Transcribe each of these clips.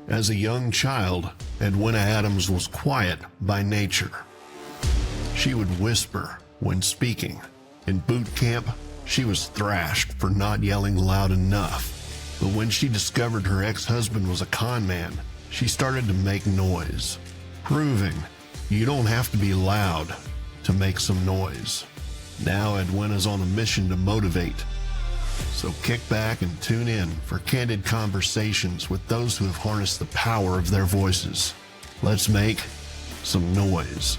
As a young child, Edwina Adams was quiet by nature. She would whisper when speaking. In boot camp, she was thrashed for not yelling loud enough. But when she discovered her ex-husband was a con man, she started to make noise, proving you don't have to be loud to make some noise. Now Edwina's on a mission to motivate. So kick back and tune in for candid conversations with those who have harnessed the power of their voices. Let's make some noise.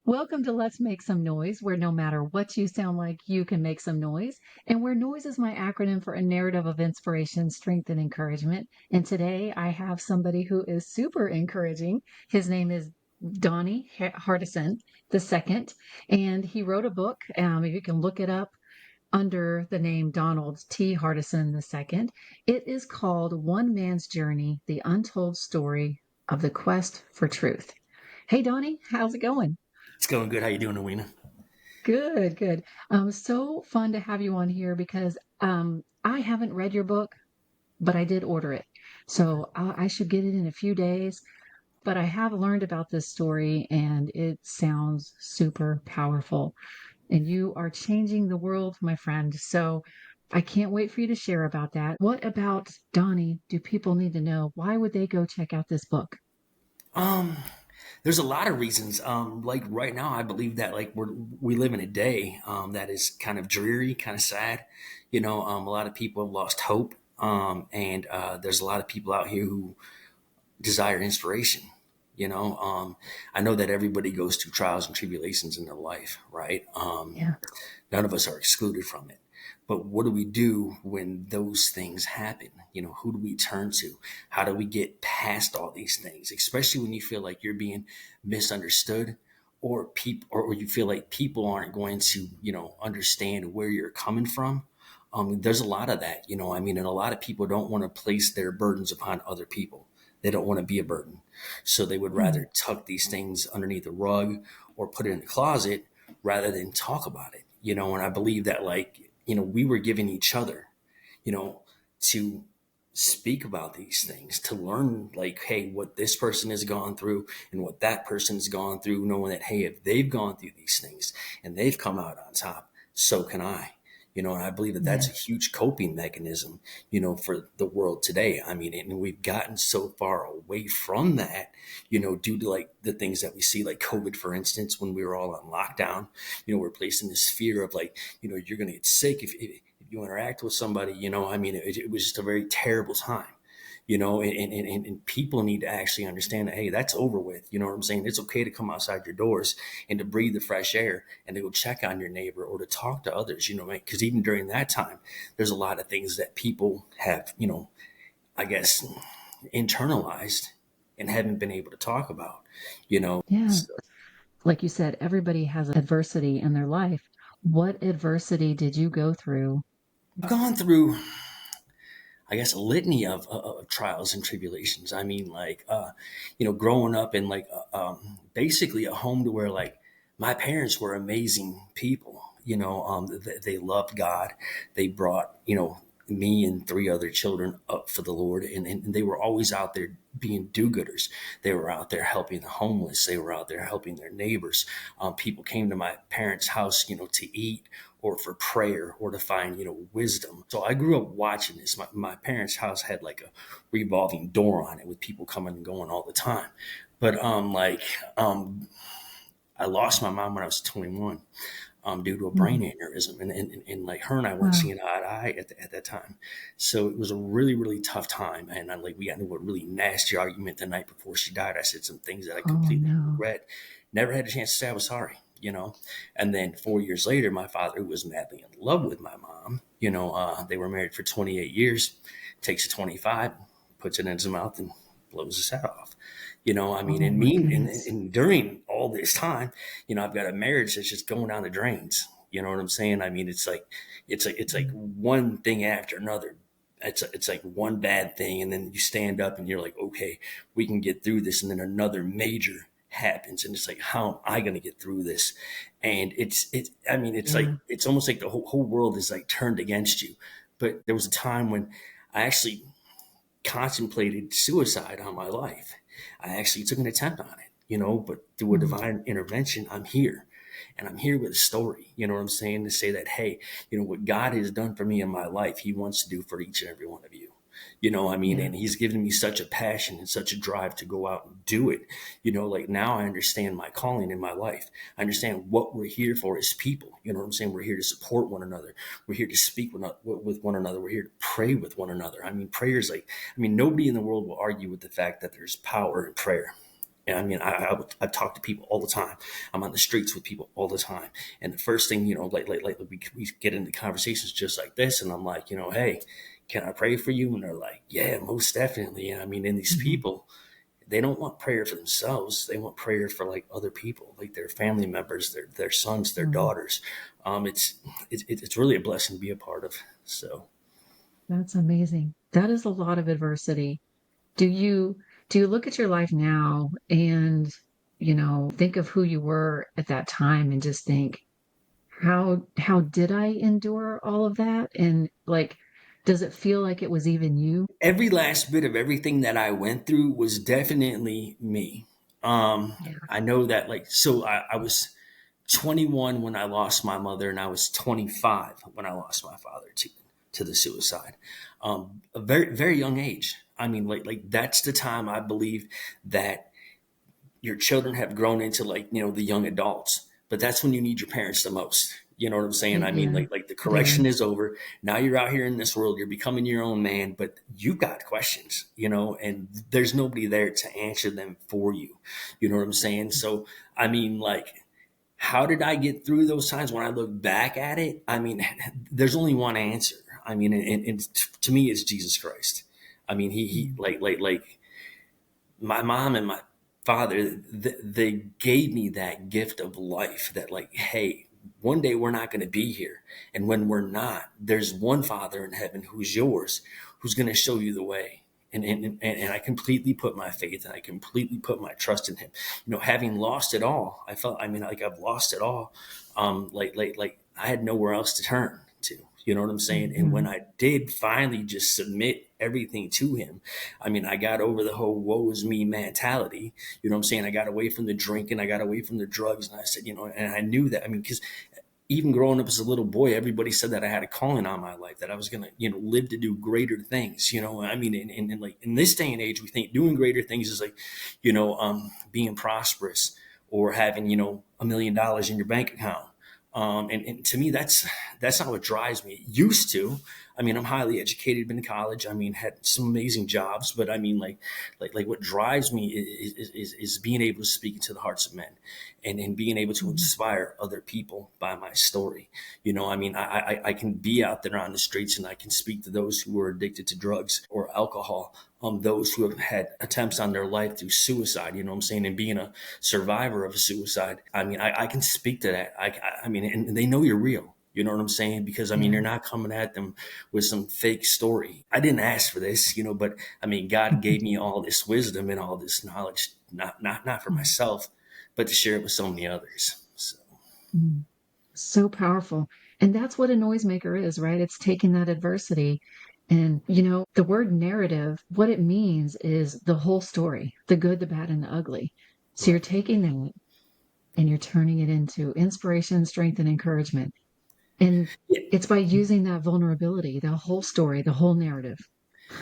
Welcome to Let's Make Some Noise, where no matter what you sound like, you can make some noise, and where noise is my acronym for a narrative of inspiration, strength, and encouragement. And today I have somebody who is super encouraging. His name is Donnie Hardison II, and he wrote a book. If you can look it up under the name Donald T. Hardison II. It is called One Man's Journey, The Untold Story of the Quest for Truth. Hey, Donnie, how's it going? It's going good. How you doing, Edwina? Good, good. So fun to have you on here because I haven't read your book, but I did order it. So I should get it in a few days. But I have learned about this story and it sounds super powerful. And you are changing the world, my friend. So I can't wait for you to share about that. What about Donnie do people need to know? Why would they go check out this book? Um, there's a lot of reasons. Like right now, I believe that like we live in a day that is kind of dreary, kind of sad. A lot of people have lost hope, and there's a lot of people out here who desire inspiration. I know that everybody goes through trials and tribulations in their life, right? Yeah. None of us are excluded from it. But what do we do when those things happen? Who do we turn to? How do we get past all these things? Especially when you feel like you're being misunderstood or or you feel like people aren't going to, understand where you're coming from. There's a lot of that, and a lot of people don't want to place their burdens upon other people. They don't want to be a burden. So they would rather tuck these things underneath a rug or put it in the closet rather than talk about it, and I believe that we were giving each other, to speak about these things, to learn like, hey, what this person has gone through and what that person's gone through, knowing that, hey, if they've gone through these things and they've come out on top, so can I. And I believe that that's a huge coping mechanism, for the world today. And we've gotten so far away from that, due to like the things that we see, like COVID, for instance, when we were all on lockdown, we're placed in this fear of like, you're going to get sick if you interact with somebody, it was just a very terrible time. And people need to actually understand that, hey, that's over with. You know what I'm saying? It's okay to come outside your doors and to breathe the fresh air and to go check on your neighbor or to talk to others, because even during that time, there's a lot of things that people have, I guess, internalized and haven't been able to talk about, Yeah. So Like you said, everybody has adversity in their life. What adversity did you go through? I've gone through, I guess, a litany of trials and tribulations. Growing up in like basically a home to where like my parents were amazing people. They loved God. They brought, me and three other children up for the Lord, and they were always out there being do-gooders. They were out there helping the homeless. They were out there helping their neighbors. People came to my parents' house, to eat or for prayer or to find, wisdom. So I grew up watching this. My parents' house had like a revolving door on it with people coming and going all the time. But I lost my mom when I was 21. Due to a brain aneurysm. And like her and I weren't Wow. seeing eye to eye at that time. So it was a really, really tough time. And we got into a really nasty argument the night before she died. I said some things that I Oh, completely no. regret. Never had a chance to say I was sorry, And then 4 years later, my father, who was madly in love with my mom, they were married for 28 years, takes a 25, puts it in his mouth and blows his head off. Oh, And my me, goodness. and during all this time, I've got a marriage that's just going down the drains. You know what I'm saying? It's like one thing after another. It's like one bad thing, and then you stand up and you're like, okay, we can get through this, and then another major happens, and it's like, how am I going to get through this? And it's like, Yeah. it's almost like the whole world is like turned against you. But there was a time when I actually contemplated suicide on my life. I actually took an attempt on it, but through a Mm. divine intervention, I'm here. And I'm here with a story, you know what I'm saying? To say that, hey, what God has done for me in my life, he wants to do for each and every one of you. Yeah. And he's given me such a passion and such a drive to go out and do it. Like now I understand my calling in my life. I understand what we're here for as people. You know what I'm saying? We're here to support one another. We're here to speak with one another. We're here to pray with one another. I mean, prayers nobody in the world will argue with the fact that there's power in prayer. And I talk to people all the time. I'm on the streets with people all the time. And the first thing, like we get into conversations just like this. And I'm like, hey, can I pray for you? And they're like, yeah, most definitely. And and these Mhm. people, they don't want prayer for themselves. They want prayer for like other people, like their family members, their sons, their Mm. daughters. It's really a blessing to be a part of. So. That's amazing. That is a lot of adversity. Do you do you look at your life now and, think of who you were at that time and just think, how did I endure all of that? And like, does it feel like it was even you? Every last bit of everything that I went through was definitely me. Yeah. I know that, I was 21 when I lost my mother, and I was 25 when I lost my father to the suicide. A very, very young age. Like that's the time I believe that your children have grown into the young adults, but that's when you need your parents the most. You know what I'm saying? Yeah, Like the it correction is. is over. Now you're out here in this world, you're becoming your own man, but you've got questions, and there's nobody there to answer them for you. You know what I'm saying? So, like, how did I get through those times? When I look back at it, there's only one answer. And to me, it's Jesus Christ. He Mm. like my mom and my father, they gave me that gift of life, that like, hey, one day we're not going to be here, and when we're not, there's one Father in heaven who's yours, who's going to show you the way. And I completely put my faith and I completely put my trust in him. Having lost it all, I felt, like I've lost it all. Like I had nowhere else to turn to. You know what I'm saying? And when Mhm. I did finally just submit everything to him, I got over the whole woe is me mentality. You know what I'm saying? I got away from the drinking, I got away from the drugs, and I said, and I knew that. Because even growing up as a little boy, everybody said that I had a calling on my life, that I was gonna, live to do greater things. And like in this day and age, we think doing greater things is like, being prosperous or having, $1 million in your bank account. And to me, that's not what drives me. It used to. I'm highly educated, been to college. Had some amazing jobs, but like what drives me is being able to speak into the hearts of men, and being able to Mhm. inspire other people by my story. I can be out there on the streets and I can speak to those who are addicted to drugs or alcohol, those who have had attempts on their life through suicide, you know what I'm saying, and being a survivor of a suicide. I can speak to that. And they know you're real. You know what I'm saying? Because Yeah. you're not coming at them with some fake story. I didn't ask for this, but God gave me all this wisdom and all this knowledge, not for Mhm. myself, but to share it with so many others. So. Mhm. So powerful. And that's what a noisemaker is, right? It's taking that adversity. And, the word narrative, what it means is the whole story, the good, the bad, and the ugly. So you're Right. taking that and you're turning it into inspiration, strength, and encouragement. And Yeah, it's by using that vulnerability, the whole story, the whole narrative.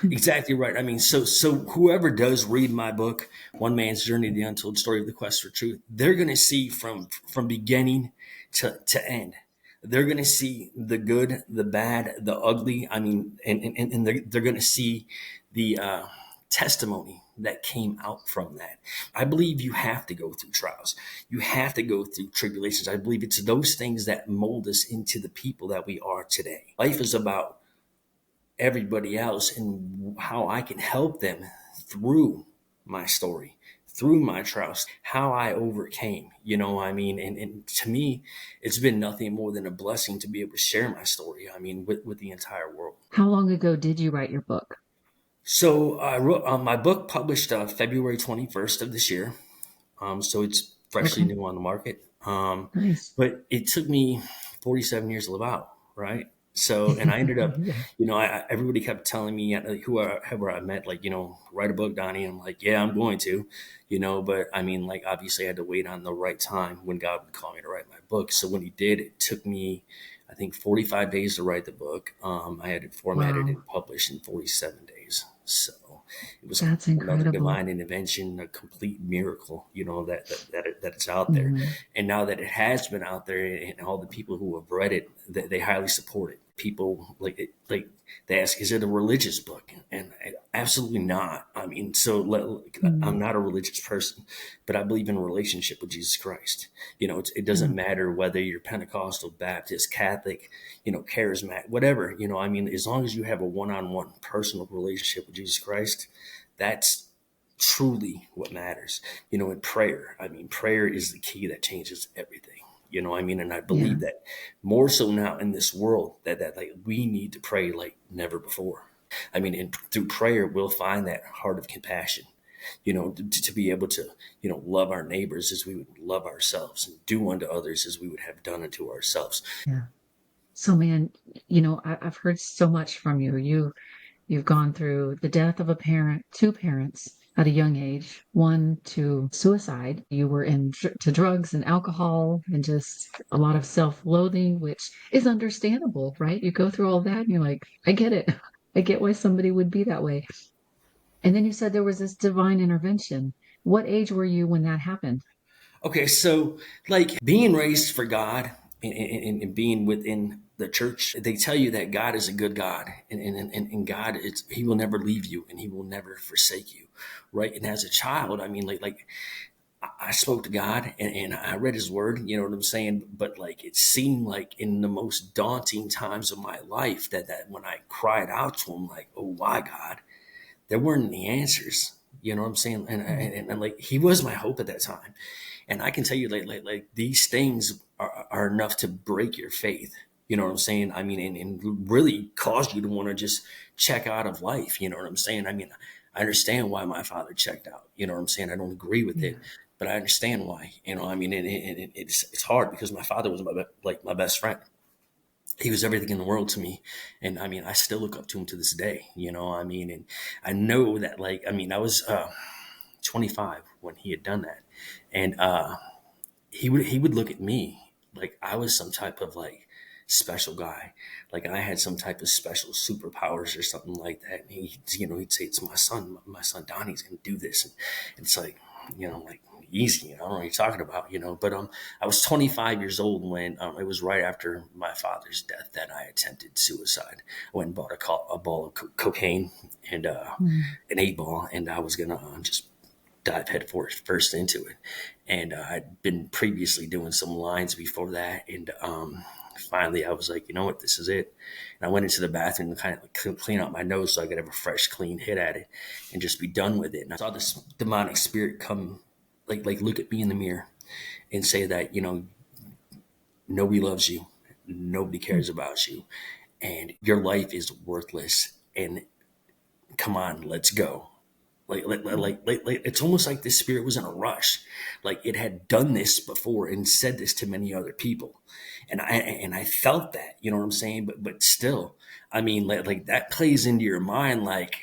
exactly right. So whoever does read my book, One Man's Journey, the Untold Story of the Quest for Truth, they're going to see from beginning to end. They're going to see the good, the bad, the ugly. And they're going to see the testimony that came out from that. I believe you have to go through trials. You have to go through tribulations. I believe it's those things that mold us into the people that we are today. Life is about everybody else and how I can help them through my story, through my trials, how I overcame, and to me, it's been nothing more than a blessing to be able to share my story, with the entire world. How long ago did you write your book? So I wrote my book published February 21st of this year. So it's freshly Okay. new on the market. Nice. But it took me 47 years to live out, right? So, and I ended up, Yeah. everybody kept telling me, whoever I met, like, write a book, Donnie. I'm like, yeah, I'm going to, but I mean, like, obviously I had to wait on the right time when God would call me to write my book. So when he did, it took me, I think, 45 days to write the book. I had it formatted Wow. and published in 47 days. So it was That's another incredible. divine intervention, a complete miracle, that it's out there. Mhm. And now that it has been out there, and all the people who have read it, they highly support it. People like they ask, "Is it a religious book?" And absolutely not. I mean, I'm Mhm. not a religious person, but I believe in a relationship with Jesus Christ. It doesn't Yeah. matter whether you're Pentecostal, Baptist, Catholic, charismatic, whatever. I mean, as long as you have a one-on-one personal relationship with Jesus Christ, that's truly what matters. In prayer, I mean, prayer is the key that changes everything. And I Yeah. believe that more so now in this world, that like we need to pray like never before. I mean, and through prayer, we'll find that heart of compassion, to be able to, love our neighbors as we would love ourselves, and do unto others as we would have done unto ourselves. Yeah. So, man, I've heard so much from you. You've gone through the death of a parent, two parents at a young age, one to suicide. You were to drugs and alcohol and just a lot of self-loathing, which is understandable, right? You go through all that and you're like, I get it. I get why somebody would be that way. And then you said there was this divine intervention. What age were you when that happened? Okay, so like being raised for God, and being within the church, they tell you that God is a good God, and God, He will never leave you and He will never forsake you, right? And as a child, I mean, like I spoke to God, and I read His Word, you know what I'm saying? But like it seemed like in the most daunting times of my life that when I cried out to Him, like, "Oh, why, God?" There weren't any answers. You know what I'm saying? And like He was my hope at that time. And I can tell you, like these things are enough to break your faith. You know what I'm saying? I mean, and really cause you to want to just check out of life. You know what I'm saying? I mean, I understand why my father checked out. You know what I'm saying? I don't agree with Yeah. it, but I understand why. I mean, it's hard because my father was my best friend. He was everything in the world to me, and I mean, I still look up to him to this day. I mean, and I know that, like, I mean, I was 25 when he had done that, and he would look at me like I was some type of like special guy, like I had some type of special superpowers or something like that. And he'd say, "It's my son Donnie's gonna do this," and it's like, like easy. I don't know what you're talking about, But I was 25 years old when it was right after my father's death that I attempted suicide. I went and bought a ball of cocaine and Mm. an 8 ball, and I was gonna just dive head first into it. And I'd been previously doing some lines before that. And finally, I was like, you know what, this is it. And I went into the bathroom to kind of like clean out my nose so I could have a fresh, clean hit at it and just be done with it. And I saw this demonic spirit come, like look at me in the mirror and say that, nobody loves you, nobody Mm. cares about you, and your life is worthless. And come on, let's go. It's almost like this spirit was in a rush, like it had done this before and said this to many other people, and I felt that, you know what I'm saying. But still, I mean, like that plays into your mind, like,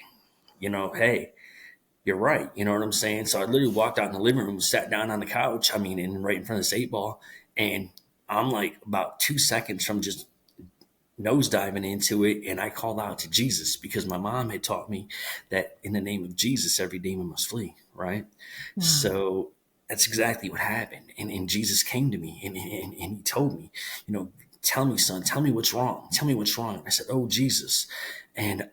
hey, you're right, you know what I'm saying. So I literally walked out in the living room, sat down on the couch, I mean, and right in front of this 8 ball, and I'm like about 2 seconds from just nosediving into it. And I called out to Jesus because my mom had taught me that in the name of Jesus, every demon must flee. Right. Wow. So that's exactly what happened. And Jesus came to me and he told me, tell me, son, tell me what's wrong. Tell me what's wrong. I said, oh, Jesus. And,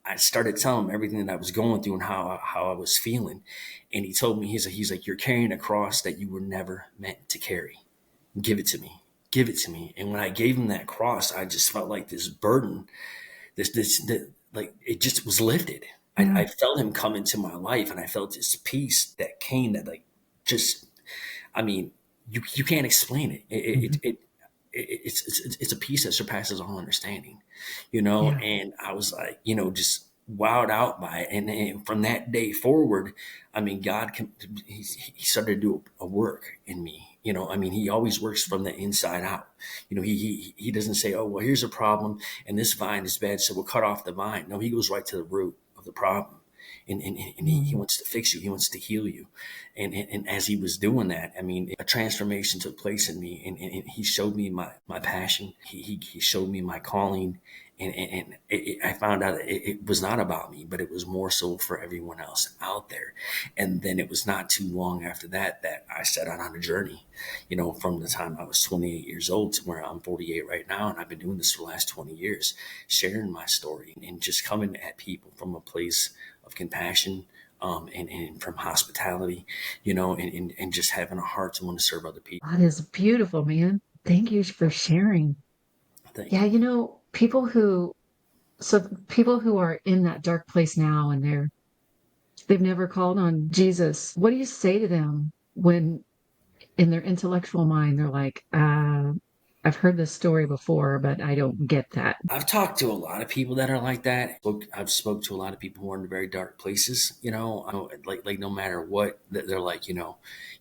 I started telling him everything that I was going through and how I was feeling. And he told me, he's like, you're carrying a cross that you were never meant to carry. Give it to me. Give it to me. And when I gave him that cross, I just felt like this burden, like it just was lifted. I Yeah. felt him come into my life, and I felt this peace that came, that like just, I mean, you can't explain it. Mhm. It's a peace that surpasses all understanding, Yeah. And I was like, just wowed out by it. And from that day forward, I mean, he started to do a work in me. I mean, he always works from the inside out. He doesn't say, oh, well, here's a problem and this vine is bad, so we'll cut off the vine. No, he goes right to the root of the problem. And he Mm. wants to fix you. He wants to heal you. And as he was doing that, I mean, a transformation took place in me. And he showed me my passion. He showed me my calling. I found out it was not about me, but it was more so for everyone else out there. And then it was not too long after that I set out on a journey, from the time I was 28 years old to where I'm 48 right now. And I've been doing this for the last 20 years, sharing my story and just coming at people from a place of compassion, and from hospitality, and just having a heart to want to serve other people. That is beautiful, man. Thank you for sharing. Thank Yeah, you. people who are in that dark place now and they've never called on Jesus. What do you say to them when in their intellectual mind they're like, I've heard this story before, but I don't get that. I've talked to a lot of people that are like that. I've spoke to a lot of people who are in very dark places. Like no matter what, they're like, yeah,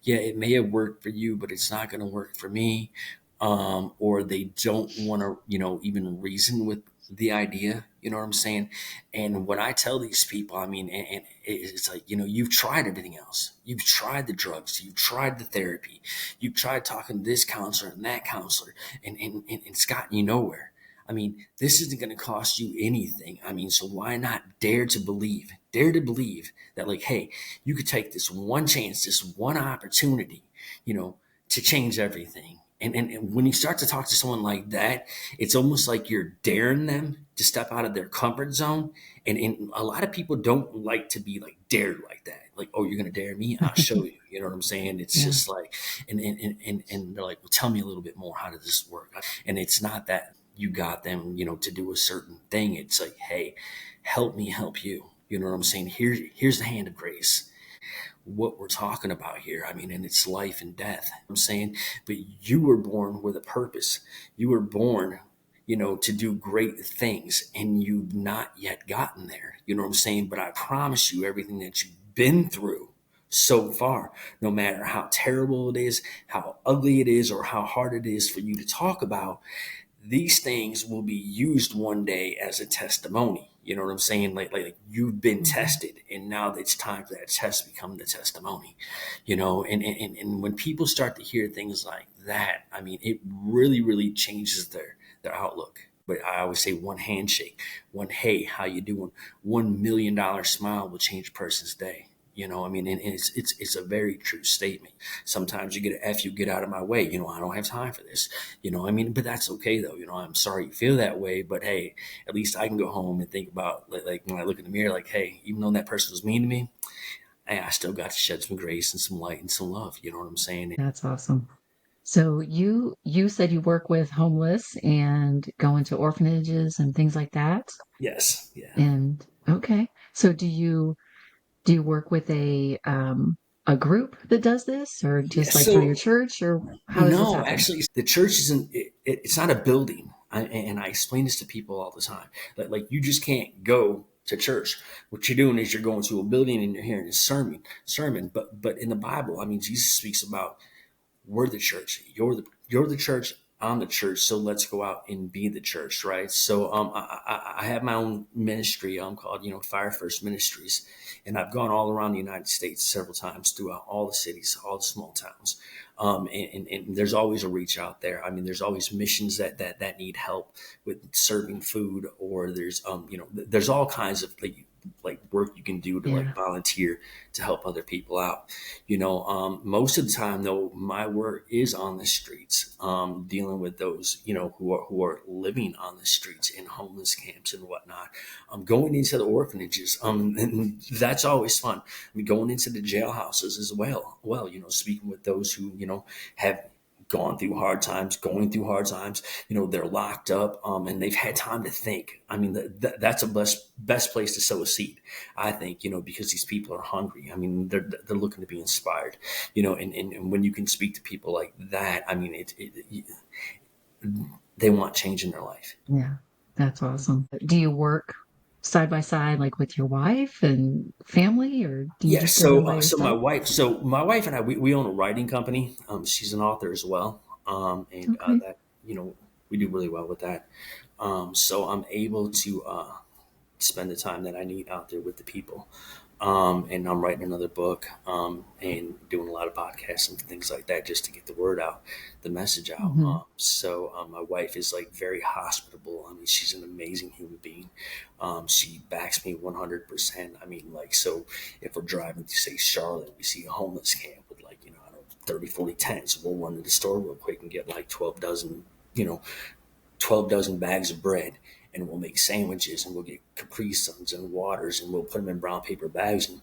it may have worked for you, but it's not going to work for me. Or they don't want to, even reason with the idea. You know what I'm saying? And what I tell these people, I mean, and it's like, you've tried everything else. You've tried the drugs. You've tried the therapy. You've tried talking to this counselor and that counselor, and it's gotten you nowhere. I mean, this isn't going to cost you anything. I mean, so why not dare to believe? Dare to believe that, like, hey, you could take this one chance, this one opportunity, to change everything. And when you start to talk to someone like that, it's almost like you're daring them to step out of their comfort zone. And a lot of people don't like to be like dared like that. Like, oh, you're going to dare me? I'll show you. You know what I'm saying? It's Yeah. just like, and they're like, well, tell me a little bit more. How does this work? And it's not that you got them, to do a certain thing. It's like, hey, help me help you. You know what I'm saying? Here's the hand of grace, what we're talking about here. I mean, and it's life and death. I'm saying, but you were born with a purpose. You were born, to do great things, and you've not yet gotten there. You know what I'm saying? But I promise you, everything that you've been through so far, no matter how terrible it is, how ugly it is, or how hard it is for you to talk about, these things will be used one day as a testimony. You know what I'm saying? Like you've been Mhm. tested, and now it's time for that test to become the testimony. And when people start to hear things like that, I mean, it really, really changes their outlook. But I always say one handshake, one hey, how you doing? $1 million smile will change a person's day. I mean, and it's a very true statement. Sometimes you get an F, you get out of my way. I don't have time for this. I mean, but that's okay though. I'm sorry you feel that way, but hey, at least I can go home and think about, like when I look in the mirror, like, hey, even though that person was mean to me, hey, I still got to shed some grace and some light and some love. You know what I'm saying? That's awesome. So you said you work with homeless and go into orphanages and things like that. Yes. Yeah. And okay. So do you work with a group that does this or Yeah. just like through your So church or how does this no, happen? actually, the church isn't. It's not a building, and I explain this to people all the time. Like you just can't go to church. What you're doing is you're going to a building and you're hearing a sermon. But in the Bible, I mean, Jesus speaks about, we're the church. You're the church. I'm the church. So let's go out and be the church, right? So I have my own ministry called Fire First Ministries, and I've gone all around the United States several times throughout all the cities, all the small towns. And there's always a reach out there. I mean, there's always missions that need help with serving food, or there's all kinds of like work you can do to Yeah. like volunteer to help other people out. Most of the time though, my work is on the streets, dealing with those, who are living on the streets in homeless camps and whatnot. Going into the orphanages, and that's always fun. I mean, going into the jailhouses as well, speaking with those who, have going through hard times. They're locked up, and they've had time to think. I mean, that's a best place to sow a seed, I think, because these people are hungry. I mean, they're looking to be inspired, and when you can speak to people like that, I mean, they want change in their life. Yeah. That's awesome. Do you work? side by side, like with your wife and family, or do you Yeah, just go to them by so my yourself? wife, and I, we own a writing company. She's an author as well, and Okay. that we do really well with that. So I'm able to spend the time that I need out there with the people. And I'm writing another book and doing a lot of podcasts and things like that just to get the word out, the message out. Hmm. My wife is like very hospitable. I mean, she's an amazing human being. She backs me 100%. I mean, like, so if we're driving to, say, Charlotte, we see a homeless camp with, like, I don't know, 30, 40 tents. We'll run to the store real quick and get like 12 dozen, 12 dozen bags of bread, and we'll make sandwiches, and we'll get Capri Suns and waters, and we'll put them in brown paper bags, and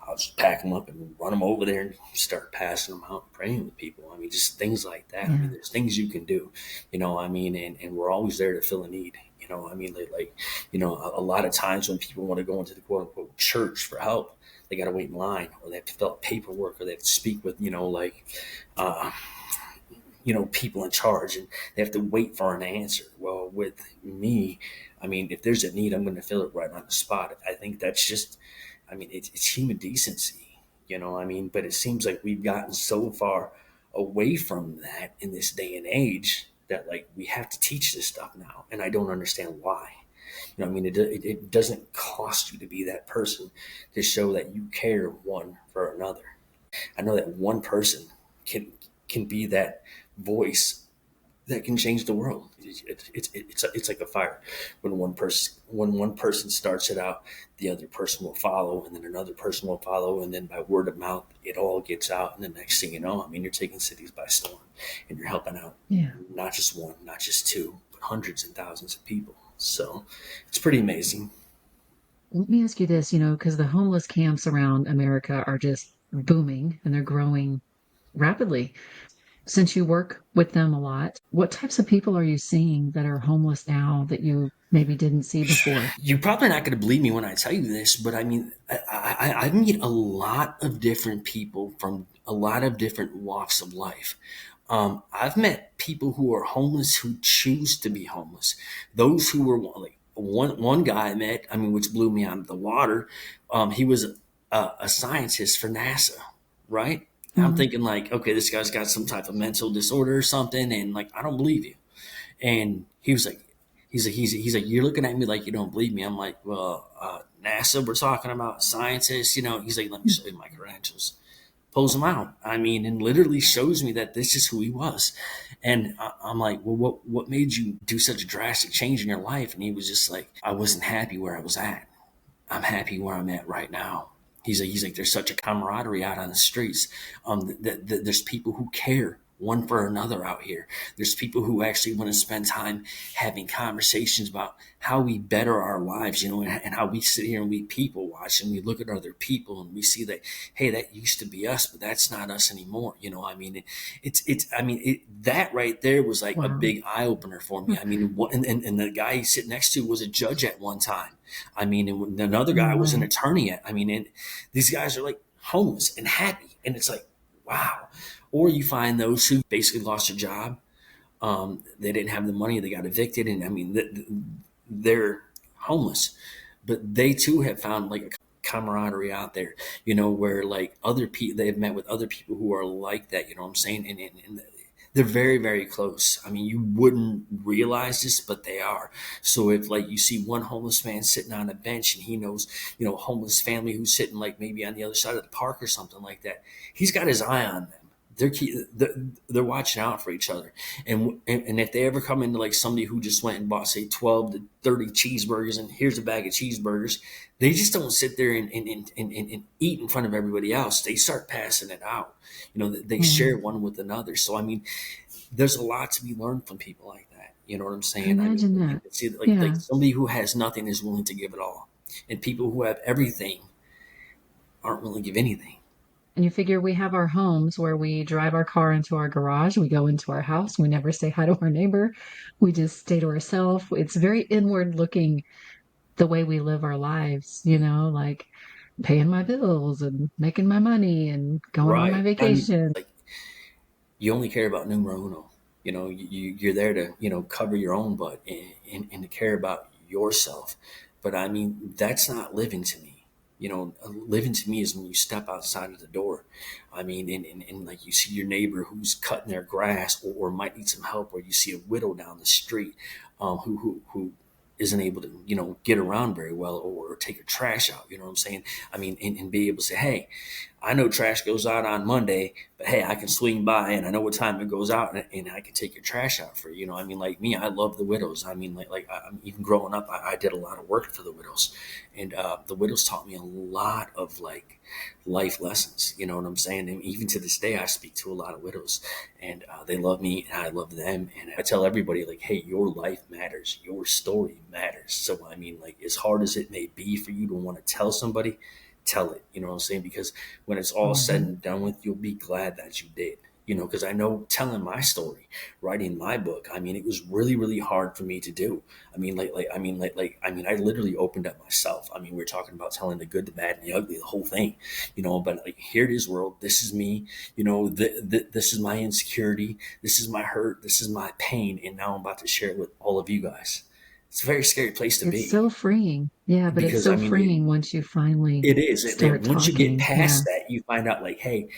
I'll just pack them up and run them over there and start passing them out and praying with people. I mean, just things like that. I mean, Yeah. there's things you can do, I mean, and we're always there to fill a need. I mean, a lot of times when people want to go into the quote unquote church for help, they got to wait in line, or they have to fill out paperwork, or they have to speak with, uh, people in charge, and they have to wait for an answer. Well, with me, I mean, if there's a need, I'm going to fill it right on the spot. I think that's just, I mean, it's human decency, I mean, but it seems like we've gotten so far away from that in this day and age that, like, we have to teach this stuff now. And I don't understand why. I mean, it doesn't cost you to be that person to show that you care one for another. I know that one person can be that voice that can change the world. It's like a fire. When one person starts it out, the other person will follow, and then another person will follow, and then by word of mouth, it all gets out. And the next thing you know, I mean, you're taking cities by storm, and you're helping out Yeah. not just one, not just two, but hundreds and thousands of people. So it's pretty amazing. Let me ask you this, because the homeless camps around America are just booming and they're growing rapidly. Since you work with them a lot, what types of people are you seeing that are homeless now that you maybe didn't see before? You're probably not going to believe me when I tell you this, but I mean, I meet a lot of different people from a lot of different walks of life. I've met people who are homeless who choose to be homeless. Those who were like one guy I met, I mean, which blew me out of the water. He was a scientist for NASA, right? I'm Mhm. thinking like, okay, this guy's got some type of mental disorder or something, and like, I don't believe you. And he was like, he's like, you're looking at me like you don't believe me. I'm like, well, NASA, we're talking about scientists, He's like, let me show you my credentials. Pulls them out. I mean, and literally shows me that this is who he was. And I'm like, well, what made you do such a drastic change in your life? And he was just like, I wasn't happy where I was at. I'm happy where I'm at right now. He's like, there's such a camaraderie out on the streets. There's people who care one for another out here. There's people who actually want to spend time having conversations about how we better our lives, and how we sit here and we people watch and we look at other people and we see that, hey, that used to be us, but that's not us anymore. I mean, that right there was like a Wow. big eye opener for me. I mean, and the guy he's sitting next to was a judge at one time. I mean, and another No guy was an way. attorney. I mean, and these guys are like homeless and happy, and it's like, wow. Or you find those who basically lost their job. They didn't have the money. They got evicted, and I mean, they're homeless, but they too have found like a camaraderie out there. Where like other people, they've met with other people who are like that. You know what I'm saying? And they're very, very close. I mean, you wouldn't realize this, but they are. So if like you see one homeless man sitting on a bench and he knows, a homeless family who's sitting like maybe on the other side of the park or something like that, he's got his eye on them. They're watching out for each other, and if they ever come into like somebody who just went and bought, say, 12 to 30 cheeseburgers, and here's a bag of cheeseburgers, they just don't sit there and eat in front of everybody else. They start passing it out. They share Mhm. one with another. So I mean, there's a lot to be learned from people like that. You know what I'm I saying? I mean, imagine that. see, like Yeah. somebody who has nothing is willing to give it all, and people who have everything aren't willing to give anything. And you figure we have our homes where we drive our car into our garage, we go into our house, we never say hi to our neighbor, we just stay to ourselves. It's very inward looking the way we live our lives, like paying my bills and making my money and going on my Right. I mean, vacation. like, you only care about numero uno. You're there to, cover your own butt, and to care about yourself. But I mean, that's not living to me. Living to me is when you step outside of the door. I mean, and like you see your neighbor who's cutting their grass, or might need some help, or you see a widow down the street, who isn't able to, get around very well, or take her trash out. You know what I'm saying? I mean, and be able to say, hey, I know trash goes out on Monday, but hey, I can swing by and I know what time it goes out, and I can take your trash out for you. I mean, like me, I love the widows. I mean, I'm even growing up, I did a lot of work for the widows, and the widows taught me a lot of like life lessons. You know what I'm saying? And even to this day, I speak to a lot of widows, and they love me, and I love them. And I tell everybody, like, hey, your life matters, your story matters. So I mean, like, as hard as it may be for you to want to tell somebody, tell it. You know what I'm saying? Because when it's all said Mhm. and done with, you'll be glad that you did. Because I know telling my story, writing my book, I mean, it was really, really hard for me to do. I mean, I literally opened up myself. I mean, we are talking about telling the good, the bad, and the ugly, the whole thing, but like, here it is, world. This is me, this is my insecurity. This is my hurt. This is my pain. And now I'm about to share it with all of you guys. It's a very scary place to It's be, so freeing. Yeah, but it's because so I mean, freeing once you finally it is. start Once you get talking. Yeah. past that, you find out like, hey,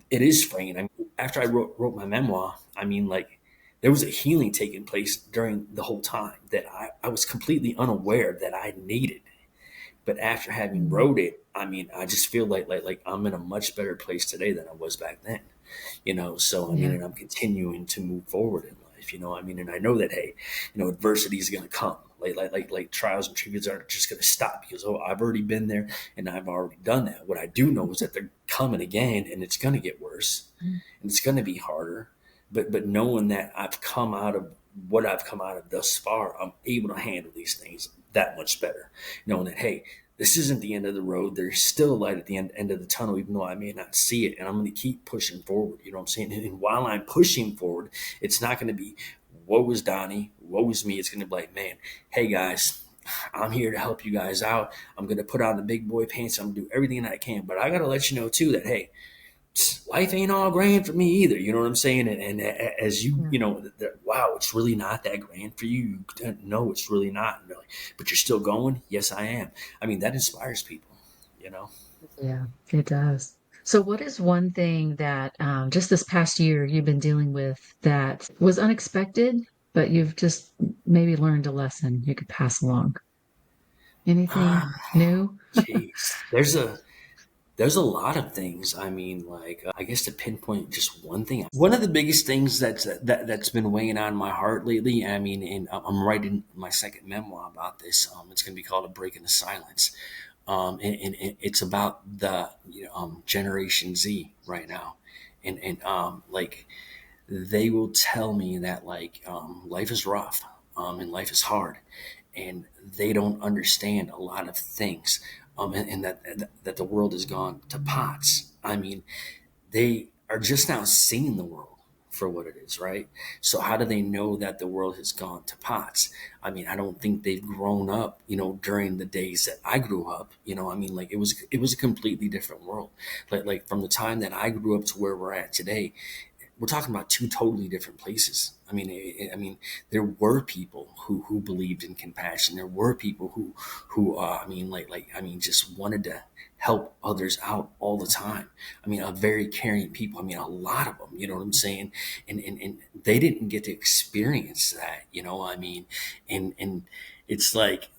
it is freeing. I mean, after I wrote my memoir, I mean, like, there was a healing taking place during the whole time that I was completely unaware that I needed. But after having Mm. wrote it, I mean, I just feel like I'm in a much better place today than I was back then. So I mean, Yeah. and I'm continuing to move forward in life. I mean, and I know that, hey, adversity is going to come. Like trials and tribulations aren't just going to stop because, oh, I've already been there and I've already done that. What I do know is that they're coming again, and it's going to get worse, Mm. and it's going to be harder. But knowing that I've come out of what I've come out of thus far, I'm able to handle these things that much better. Knowing that, hey, this isn't the end of the road. There's still a light at the end of the tunnel, even though I may not see it. And I'm going to keep pushing forward. You know what I'm saying? And while I'm pushing forward, it's not going to be, woe is Donnie, woe is me. It's going to be like, man, hey guys, I'm here to help you guys out. I'm going to put on the big boy pants. I'm going to do everything that I can. But I got to let you know, too, that, hey, life ain't all grand for me either. You know what I'm saying? And as you, Yeah. wow, it's really not that grand for you. No, it's really not. Really. But you're still going? Yes, I am. I mean, that inspires people, you know? Yeah, it does. So, what is one thing that just this past year you've been dealing with that was unexpected, but you've just maybe learned a lesson you could pass along? Ah, Anything new? jeez. There's a lot of things. I mean, like, I guess to pinpoint just one thing. One of the biggest things that's been weighing on my heart lately. I mean, and I'm writing my second memoir about this. It's going to be called "A Break in the Silence," and it's about the Generation Z right now, and like, they will tell me that, like, life is rough, and life is hard, and they don't understand a lot of things, and that the world has gone to pots. I mean, they are just now seeing the world for what it is, right? So how do they know that the world has gone to pots? I mean, I don't think they've grown up, during the days that I grew up. I mean, like, it was a completely different world. Like from the time that I grew up to where we're at today, we're talking about two totally different places. I mean, there were people who believed in compassion. There were people who I mean, I mean, just wanted to help others out all the time. I mean, a very caring people. I mean, a lot of them. You know what I'm saying? And they didn't get to experience that. I mean, and it's like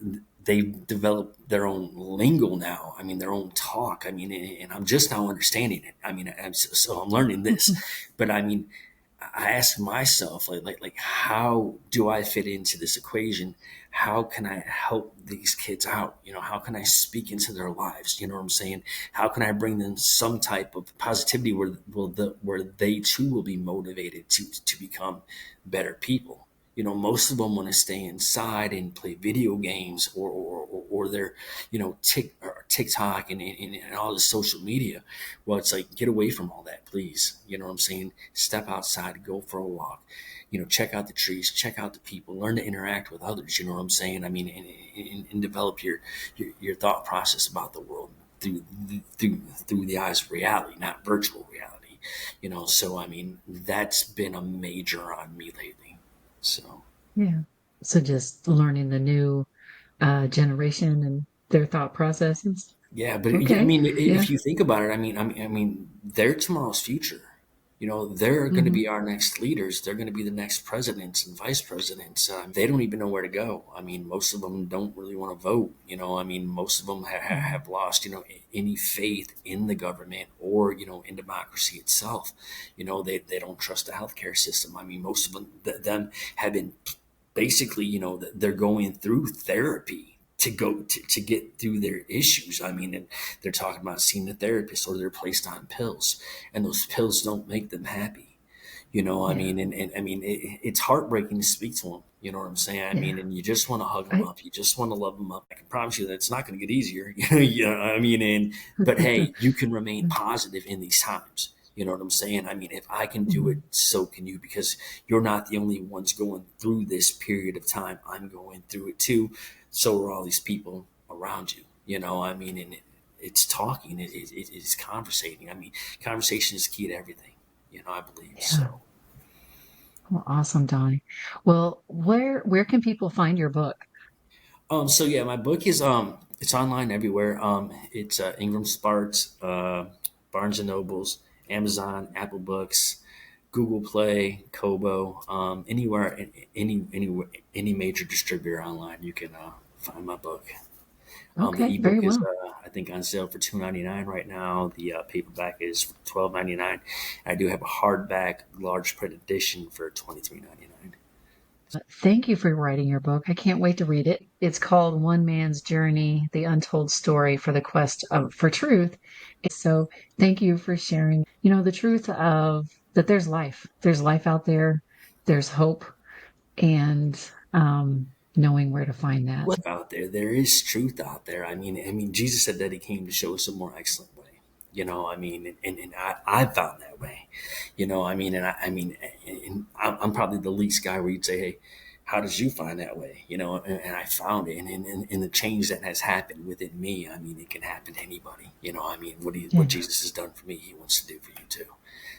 they've developed their own lingo now. I mean, their own talk. I mean, and I'm just now understanding it. I mean, so I'm learning this, but I mean, I ask myself, like, how do I fit into this equation? How can I help these kids out? How can I speak into their lives? You know what I'm saying? How can I bring them some type of positivity where they too will be motivated to become better people? Most of them want to stay inside and play video games, or they're, TikTok and all the social media. Well, it's like, get away from all that, please. You know what I'm saying? Step outside, go for a walk, check out the trees, check out the people, learn to interact with others. You know what I'm saying? I mean, and develop your thought process about the world through through the eyes of reality, not virtual reality. So I mean, that's been a major on me lately. So Yeah. So, just learning the new generation and their thought processes. Yeah, but I Okay. mean, Yeah. if you think about it, they're tomorrow's future. They're going to Hmm. be our next leaders. They're going to be the next presidents and vice presidents. They don't even know where to go. I mean, most of them don't really want to vote. Most of them have lost, any faith in the government or, in democracy itself. They don't trust the healthcare system. I mean, most of them have been basically, they're going through therapy to get through their issues. I mean, and they're talking about seeing a therapist or they're placed on pills, and those pills don't make them happy. Yeah. I mean, it's heartbreaking to speak to them. You know what I'm saying? I Yeah. mean, and you just want to hug them I, up. You just want to love them up. I can promise you that it's not going to get easier. I mean, but hey, you can remain positive in these times. You know what I'm saying? I mean, if I can do it, Mhm. so can you, because you're not the only ones going through this period of time. I'm going through it too. So are all these people around you. I mean, and it's talking, it's conversating. I mean, conversation is key to everything. I believe Yeah. so. Well, awesome, Donnie. Well, where can people find your book? So yeah, my book is it's online everywhere. It's Ingram Sparks, Barnes and Nobles, Amazon, Apple Books, Google Play, Kobo, anywhere, any major distributor online, you can find my book. The Okay, very ebook is well. I think on sale for $2.99 right now. The paperback is $12.99. I do have a hardback large print edition for $23.99. Thank you for writing your book. I can't wait to read it. It's called One Man's Journey: The Untold Story for the Quest for Truth. So thank you for sharing, the truth of that there's life. There's life out there. There's hope and knowing where to find that. Out there, there is truth out there. I mean, Jesus said that he came to show us a more excellent way. And I found that way. And I'm probably the least guy where you'd say, hey, how did you find that way? And I found it, and the change that has happened within me. I mean, it can happen to anybody. What Yeah. Jesus has done for me, he wants to do for you too.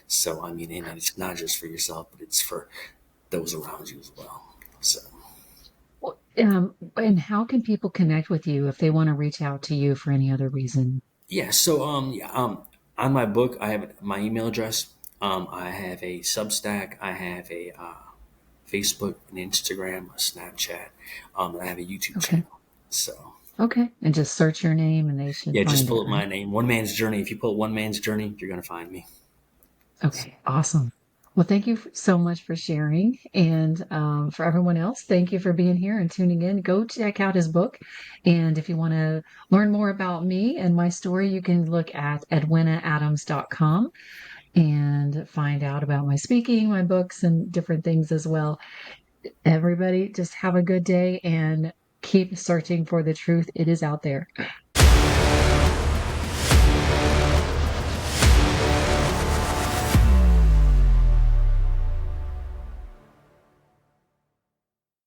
So I mean, and it's not just for yourself, but it's for those around you as well. So. Well, and how can people connect with you if they want to reach out to you for any other reason? Yeah. So on my book, I have my email address. I have a Substack. I have a Facebook, an Instagram, a Snapchat. And I have a YouTube Okay. channel. So Okay. And just search your name and they should yeah, just find it, pull up right? my name, One Man's Journey. If you pull up One Man's Journey, you're gonna find me. Okay. Awesome. Well, thank you so much for sharing. And for everyone else, thank you for being here and tuning in. Go check out his book. And if you want to learn more about me and my story, you can look at edwinaadams.com and find out about my speaking, my books, and different things as well. Everybody, just have a good day and keep searching for the truth. It is out there.